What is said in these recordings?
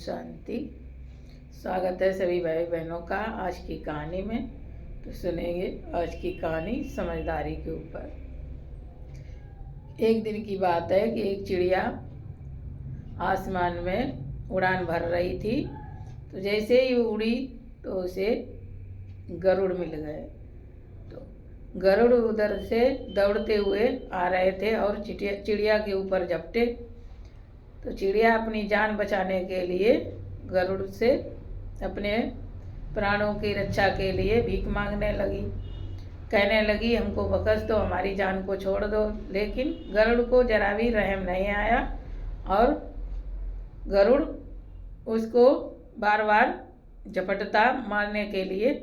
शांति। स्वागत है सभी भाई बहनों का आज की कहानी में। तो सुनेंगे आज की कहानी समझदारी के ऊपर। एक दिन की बात है कि एक चिड़िया आसमान में उड़ान भर रही थी। तो जैसे ही वो उड़ी तो उसे गरुड़ मिल गए। तो गरुड़ उधर से दौड़ते हुए आ रहे थे और चिड़िया के ऊपर झपटे। तो चिड़िया अपनी जान बचाने के लिए गरुड़ से अपने प्राणों की रक्षा के लिए भीख मांगने लगी। कहने लगी, हमको बख्श दो, हमारी जान को छोड़ दो। लेकिन गरुड़ को जरा भी रहम नहीं आया और गरुड़ उसको बार बार झपटता मारने के लिए।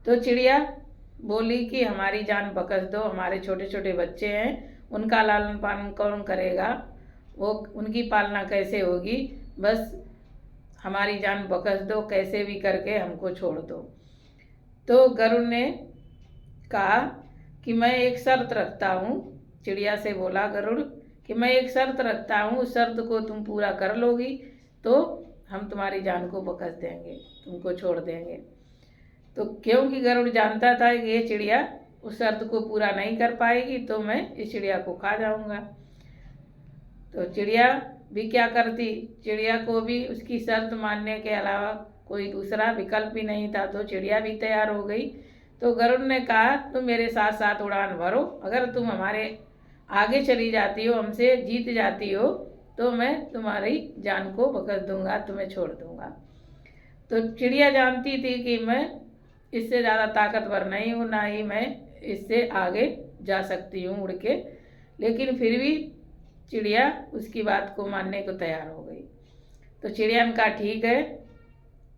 तो चिड़िया बोली कि हमारी जान बख्श दो, हमारे छोटे छोटे बच्चे हैं, उनका लालन पालन कौन करेगा, वो उनकी पालना कैसे होगी, बस हमारी जान बख्श दो, कैसे भी करके हमको छोड़ दो। तो गरुड़ ने कहा कि मैं एक शर्त रखता हूँ। चिड़िया से बोला गरुड़ कि मैं एक शर्त रखता हूँ, उस शर्त को तुम पूरा कर लोगी तो हम तुम्हारी जान को बख्श देंगे, तुमको छोड़ देंगे। तो क्योंकि गरुड़ जानता था कि ये चिड़िया उस शर्त को पूरा नहीं कर पाएगी तो मैं इस चिड़िया को खा जाऊँगा। तो चिड़िया भी क्या करती, चिड़िया को भी उसकी शर्त मानने के अलावा कोई दूसरा विकल्प ही नहीं था। तो चिड़िया भी तैयार हो गई। तो गरुड़ ने कहा, तुम मेरे साथ साथ उड़ान भरो, अगर तुम हमारे आगे चली जाती हो, हमसे जीत जाती हो तो मैं तुम्हारी जान को बख्श दूंगा, तुम्हें छोड़ दूंगा। तो चिड़िया जानती थी कि मैं इससे ज़्यादा ताकतवर नहीं हूँ, ना ही मैं इससे आगे जा सकती हूँ उड़ के। लेकिन फिर भी चिड़िया उसकी बात को मानने को तैयार हो गई। तो चिड़िया ने कहा, ठीक है,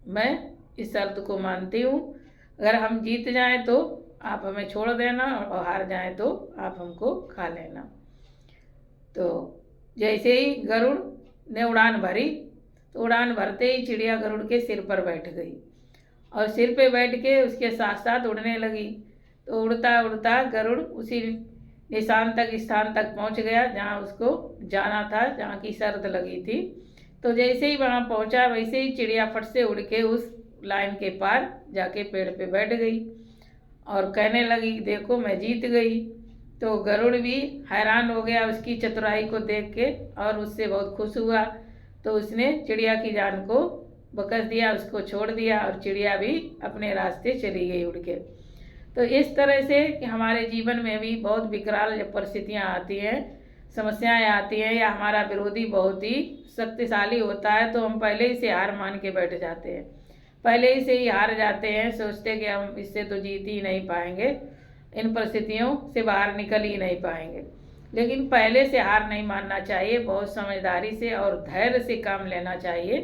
मैं इस शर्त को मानती हूँ, अगर हम जीत जाएं तो आप हमें छोड़ देना और हार जाएं तो आप हमको खा लेना। तो जैसे ही गरुड़ ने उड़ान भरी तो उड़ान भरते ही चिड़िया गरुड़ के सिर पर बैठ गई और सिर पे बैठ के उसके साथ साथ उड़ने लगी। तो उड़ता उड़ता गरुड़ उसी स्थान तक पहुंच गया जहां उसको जाना था, जहां की शर्त लगी थी। तो जैसे ही वहां पहुंचा वैसे ही चिड़िया फट से उड़ के उस लाइन के पार जाके पेड़ पे बैठ गई और कहने लगी, देखो मैं जीत गई। तो गरुड़ भी हैरान हो गया उसकी चतुराई को देख के और उससे बहुत खुश हुआ। तो उसने चिड़िया की जान को बख्श दिया, उसको छोड़ दिया और चिड़िया भी अपने रास्ते चली गई उड़ के। तो इस तरह से कि हमारे जीवन में भी बहुत विकराल जब परिस्थितियाँ आती हैं, समस्याएं आती हैं या हमारा विरोधी बहुत ही शक्तिशाली होता है तो हम पहले ही से हार मान के बैठ जाते हैं, पहले ही से ही हार जाते हैं, सोचते कि हम इससे तो जीत ही नहीं पाएंगे, इन परिस्थितियों से बाहर निकल ही नहीं पाएंगे। लेकिन पहले से हार नहीं मानना चाहिए, बहुत समझदारी से और धैर्य से काम लेना चाहिए।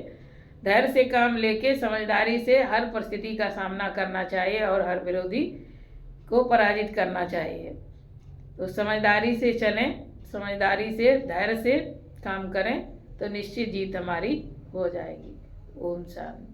धैर्य से काम लेके समझदारी से हर परिस्थिति का सामना करना चाहिए और हर विरोधी को पराजित करना चाहिए। तो समझदारी से चलें, समझदारी से धैर्य से काम करें तो निश्चित जीत हमारी हो जाएगी। ओम शांति।